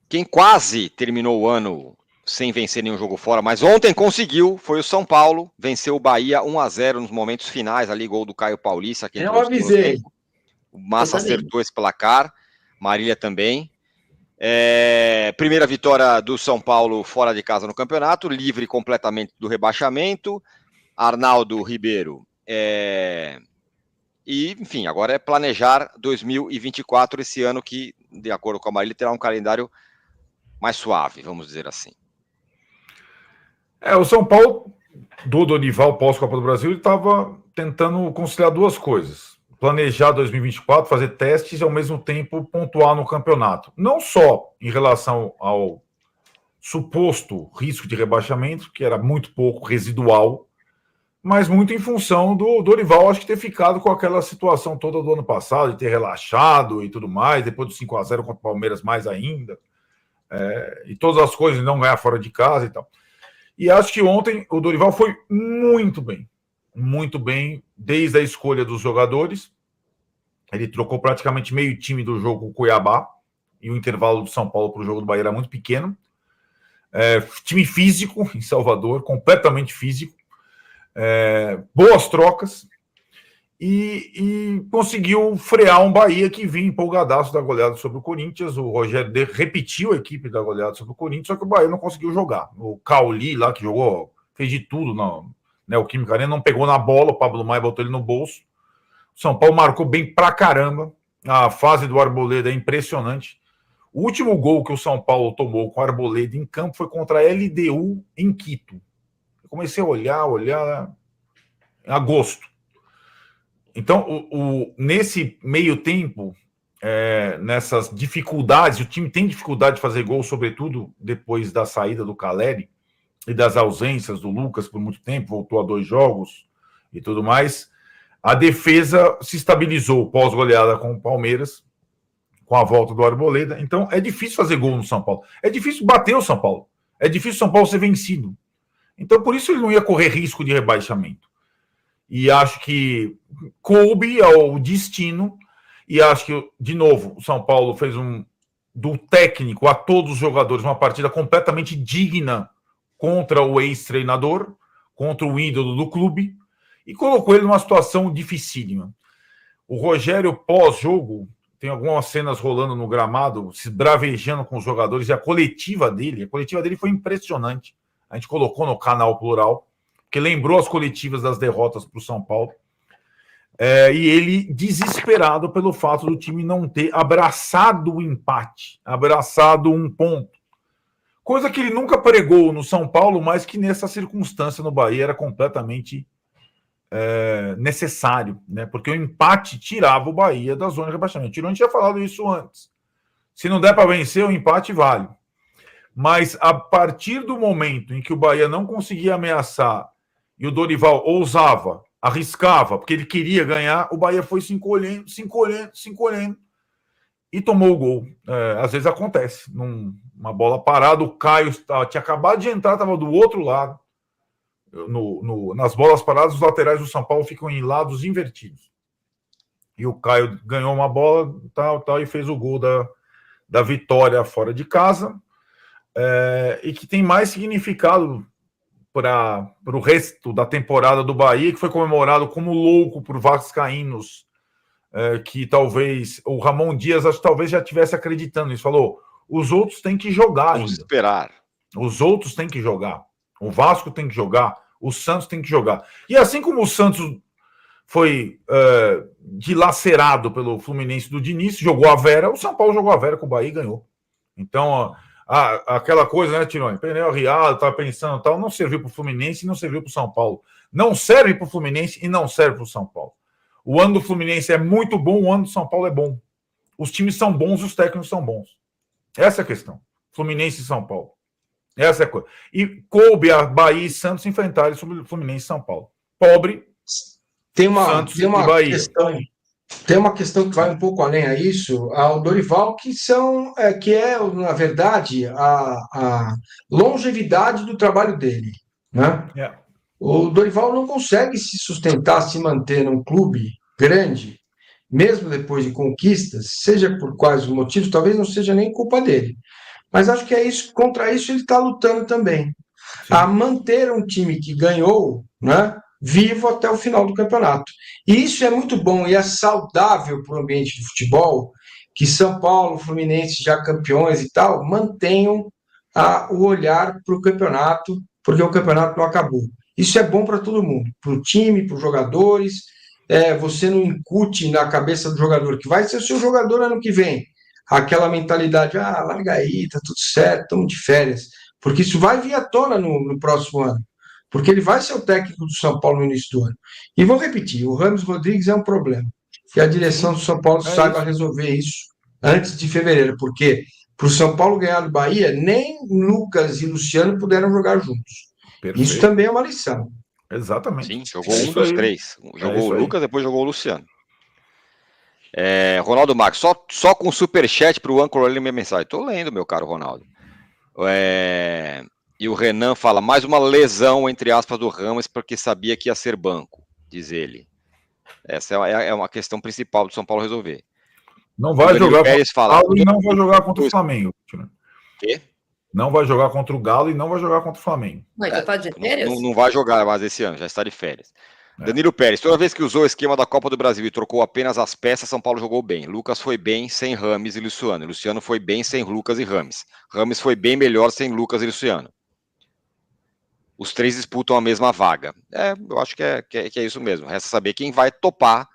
Quem quase terminou o ano sem vencer nenhum jogo fora, mas ontem conseguiu, foi o São Paulo, venceu o Bahia 1-0 nos momentos finais, ali gol do Caio Paulista, que Eu entrou no segundo avisei. tempo. O Massa acertou esse placar, Marília também. Primeira vitória do São Paulo fora de casa no campeonato, livre completamente do rebaixamento. Arnaldo Ribeiro. E, enfim, agora é planejar 2024, esse ano que, de acordo com a Marília, terá um calendário mais suave, vamos dizer assim. O São Paulo, do Dorival pós-Copa do Brasil, ele estava tentando conciliar duas coisas. Planejar 2024, fazer testes e, ao mesmo tempo, pontuar no campeonato. Não só em relação ao suposto risco de rebaixamento, que era muito pouco, residual, mas muito em função do Dorival, acho que ter ficado com aquela situação toda do ano passado, de ter relaxado e tudo mais, depois do 5-0 contra o Palmeiras mais ainda, e todas as coisas, não ganhar fora de casa e tal. E acho que ontem o Dorival foi muito bem, desde a escolha dos jogadores. Ele trocou praticamente meio time do jogo com o Cuiabá, e o intervalo do São Paulo para o jogo do Bahia era muito pequeno. Time físico em Salvador, completamente físico. Boas trocas, e conseguiu frear um Bahia que vinha empolgadaço da goleada sobre o Corinthians. O Rogério repetiu a equipe da goleada sobre o Corinthians, só que o Bahia não conseguiu jogar. O Cauli lá, que jogou, fez de tudo o Química Arena, não pegou na bola, o Pablo Maia botou ele no bolso. O São Paulo marcou bem pra caramba. A fase do Arboleda é impressionante. O último gol que o São Paulo tomou com o Arboleda em campo foi contra a LDU em Quito. Eu comecei a olhar em agosto. Então, nesse meio tempo, nessas dificuldades, o time tem dificuldade de fazer gol, sobretudo depois da saída do Caleri e das ausências do Lucas por muito tempo, voltou a 2 jogos e tudo mais. A defesa se estabilizou pós-goleada com o Palmeiras, com a volta do Arboleda. Então, é difícil fazer gol no São Paulo. É difícil bater o São Paulo. É difícil o São Paulo ser vencido. Então, por isso ele não ia correr risco de rebaixamento. E acho que coube ao destino, e acho que, de novo, o São Paulo fez do técnico a todos os jogadores uma partida completamente digna contra o ex-treinador, contra o ídolo do clube, e colocou ele numa situação dificílima. O Rogério, pós-jogo, tem algumas cenas rolando no gramado, se bravejando com os jogadores, e a coletiva dele foi impressionante. A gente colocou no canal Plural, que lembrou as coletivas das derrotas para o São Paulo, e ele desesperado pelo fato do time não ter abraçado o empate, abraçado um ponto, coisa que ele nunca pregou no São Paulo, mas que nessa circunstância no Bahia era completamente necessário, né? Porque o empate tirava o Bahia da zona de rebaixamento. Tirou, a gente tinha falado isso antes. Se não der para vencer, o empate vale. Mas a partir do momento em que o Bahia não conseguia ameaçar e o Dorival ousava, arriscava, porque ele queria ganhar, o Bahia foi se encolhendo e tomou o gol. Às vezes acontece. Uma bola parada, o Caio tinha acabado de entrar, estava do outro lado. Nas bolas paradas, os laterais do São Paulo ficam em lados invertidos. E o Caio ganhou uma bola e fez o gol da vitória fora de casa. E que tem mais significado para o resto da temporada do Bahia, que foi comemorado como louco por vascaínos, que talvez o Ramon Dias talvez já estivesse acreditando nisso. Falou, os outros têm que jogar ainda. Vamos esperar. Os outros têm que jogar. O Vasco tem que jogar. O Santos tem que jogar. E assim como o Santos foi dilacerado pelo Fluminense do Diniz, jogou a Vera, o São Paulo jogou a Vera com o Bahia e ganhou. Então, aquela coisa, né, Tironi? Pneu arriado, estava pensando tal, não serviu para o Fluminense e não serviu para o São Paulo. Não serve para o Fluminense e não serve para o São Paulo. O ano do Fluminense é muito bom, o ano do São Paulo é bom. Os times são bons, os técnicos são bons. Essa é a questão. Fluminense e São Paulo. Essa é a coisa. E coube a Bahia e Santos enfrentarem sobre o Fluminense e São Paulo. Pobre, Santos e Bahia. Tem uma questão que vai um pouco além a isso, ao Dorival, que é, na verdade, a longevidade do trabalho dele, né? O Dorival não consegue se sustentar, se manter num clube grande, mesmo depois de conquistas, seja por quais os motivos, talvez não seja nem culpa dele, Mas acho que é isso, contra isso ele está lutando também. Sim. A manter um time que ganhou, né, vivo até o final do campeonato. E isso é muito bom e é saudável para o ambiente do futebol, que São Paulo, Fluminense, já campeões e tal, mantenham o olhar para o campeonato, porque o campeonato não acabou. Isso é bom para todo mundo, para o time, para os jogadores. Você não incute na cabeça do jogador, que vai ser o seu jogador ano que vem. Aquela mentalidade, larga aí, tá tudo certo, estamos de férias. Porque isso vai vir à tona no próximo ano. Porque ele vai ser o técnico do São Paulo no início do ano. E vou repetir, o Rames Rodrigues é um problema. Que a direção do São Paulo saiba resolver isso antes de fevereiro. Porque para o São Paulo ganhar do Bahia, nem Lucas e Luciano puderam jogar juntos. Perfeito. Isso também é uma lição. Exatamente. Sim, jogou um dos três. Jogou o Lucas, depois jogou o Luciano. Ronaldo Marques, só com superchat para o âncora ler minha mensagem. Estou lendo, meu caro Ronaldo. E o Renan fala, mais uma lesão, entre aspas, do Ramos, porque sabia que ia ser banco, diz ele. Essa é uma questão principal do São Paulo resolver. Não vai jogar contra o Galo e não vai jogar contra o Flamengo. Quê? Não vai jogar contra o Galo e não vai jogar contra o Flamengo. Mas já tá de férias? Não vai jogar mais esse ano, já está de férias. Danilo Pérez, toda vez que usou o esquema da Copa do Brasil e trocou apenas as peças, São Paulo jogou bem. Lucas foi bem sem Rames e Luciano. Luciano foi bem sem Lucas e Rames. Rames foi bem melhor sem Lucas e Luciano. Os três disputam a mesma vaga. Eu acho que é isso mesmo. Resta saber quem vai topar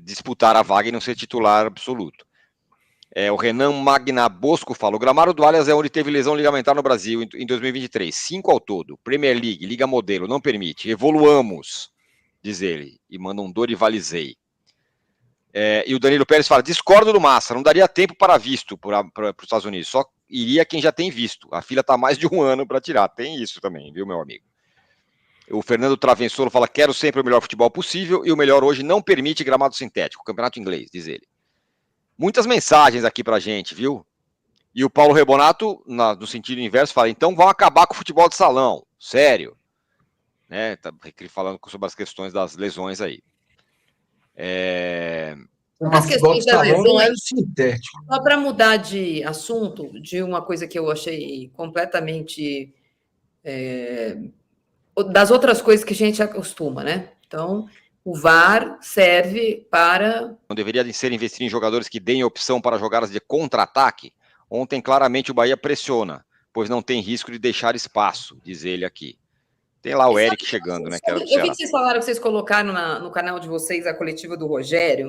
disputar a vaga e não ser titular absoluto. O Renan Magna Bosco fala, o gramado do Allianz é onde teve lesão ligamentar no Brasil em 2023, 5 ao todo, Premier League, Liga Modelo, não permite, evoluamos, diz ele, e manda um Dorivalizei. E o Danilo Pérez fala, discordo do Massa, não daria tempo para visto para os Estados Unidos, só iria quem já tem visto, a fila está mais de um ano para tirar, tem isso também, viu, meu amigo? O Fernando Travensolo fala, quero sempre o melhor futebol possível, e o melhor hoje não permite gramado sintético, campeonato inglês, diz ele. Muitas mensagens aqui pra gente, viu? E o Paulo Rebonato, no sentido inverso, fala, então vão acabar com o futebol de salão. Sério. Tá falando sobre as questões das lesões aí. As questões das lesões, só para mudar de assunto, de uma coisa que eu achei completamente... das outras coisas que a gente acostuma, né? Então... O VAR serve para... Não deveria ser investir em jogadores que deem opção para jogadas de contra-ataque? Ontem, claramente, o Bahia pressiona, pois não tem risco de deixar espaço, diz ele aqui. Tem lá o Eric chegando, né? Eu vi que vocês falaram que vocês colocaram no canal de vocês a coletiva do Rogério,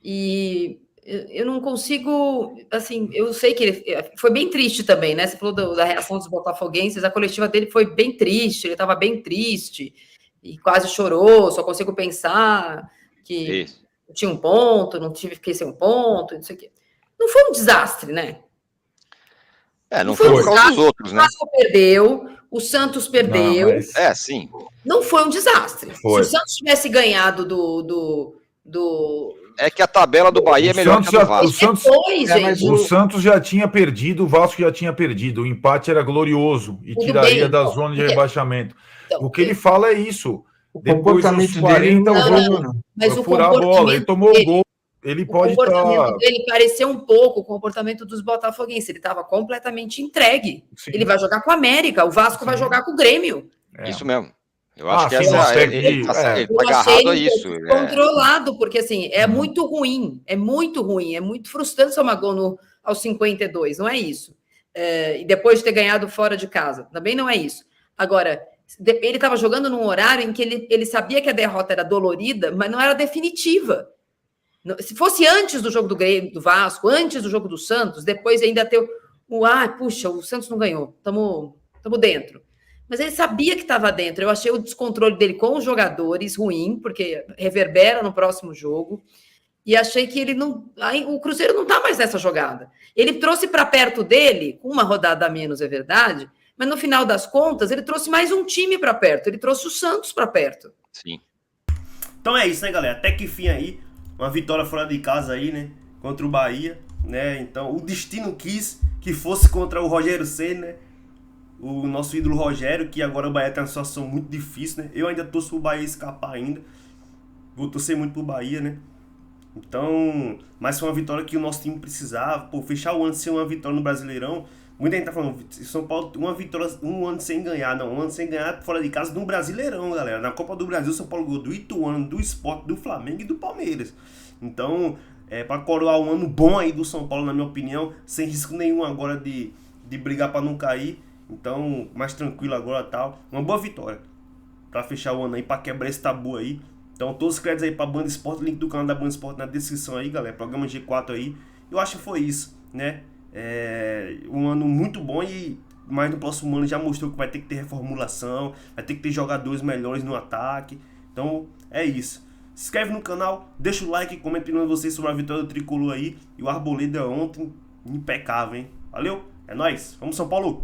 e eu não consigo... Assim, eu sei que ele foi bem triste também, né? Você falou da reação dos botafoguenses, a coletiva dele foi bem triste, ele estava bem triste... E quase chorou, só consigo pensar que tinha um ponto, não fiquei sem um ponto, não sei o quê. Não foi um desastre, né? Não foi por causa dos outros, né? O Vasco perdeu, o Santos perdeu. Não, mas... sim. Não foi um desastre. Foi. Se o Santos tivesse ganhado do... É que a tabela do Bahia é melhor que a do Vasco. O Santos já tinha perdido, o Vasco já tinha perdido. O empate era glorioso e tiraria da zona de rebaixamento. Então, o que ele fala é isso. Depois dos 40, mas o furar a bola, ele tomou o gol. Ele pode estar... O comportamento dele pareceu um pouco o comportamento dos botafoguenses. Ele estava completamente entregue. Sim. Ele vai jogar com a América, o Vasco vai jogar com o Grêmio. Isso mesmo. Eu acho que ele está agarrado a isso. Controlado, porque assim, é muito ruim, é muito frustrante tomar gol aos 52, não é isso. E depois de ter ganhado fora de casa, também não é isso. Agora, ele estava jogando num horário em que ele sabia que a derrota era dolorida, mas não era definitiva. Se fosse antes do jogo do Grêmio, do Vasco, antes do jogo do Santos, depois ainda ter puxa, o Santos não ganhou, estamos dentro. Mas ele sabia que estava dentro. Eu achei o descontrole dele com os jogadores ruim, porque reverbera no próximo jogo. E achei que ele não... o Cruzeiro não está mais nessa jogada. Ele trouxe para perto dele, com uma rodada a menos, é verdade, mas no final das contas, ele trouxe mais um time para perto. Ele trouxe o Santos para perto. Sim. Então é isso, né, galera? Até que fim aí, uma vitória fora de casa aí, né? Contra o Bahia, né? Então, o destino quis que fosse contra o Rogério Ceni, né? O nosso ídolo Rogério, que agora o Bahia tá numa situação muito difícil, né? Eu ainda torço pro Bahia escapar ainda. Vou torcer muito pro Bahia, né? Então, mas foi uma vitória que o nosso time precisava. Pô, fechar o ano sem uma vitória no Brasileirão. Muita gente tá falando, São Paulo, uma vitória, um ano sem ganhar. Não, um ano sem ganhar fora de casa no Brasileirão, galera. Na Copa do Brasil, São Paulo ganhou do Ituano, do Sport, do Flamengo e do Palmeiras. Então, para coroar um ano bom aí do São Paulo, na minha opinião, sem risco nenhum agora de brigar para não cair. Então, mais tranquilo agora, tal. Uma boa vitória para fechar o ano aí, para quebrar esse tabu aí. Então, todos os créditos aí pra Band Esporte, link do canal da Band Esporte na descrição aí, galera. Programa G4 aí. Eu acho que foi isso, né? Um ano muito bom mas no próximo ano já mostrou que vai ter que ter reformulação, vai ter que ter jogadores melhores no ataque. Então, é isso. Se inscreve no canal, deixa o like, comenta opinião de vocês sobre a vitória do Tricolor aí. E o Arboleda ontem, impecável, hein? Valeu, é nóis. Vamos São Paulo!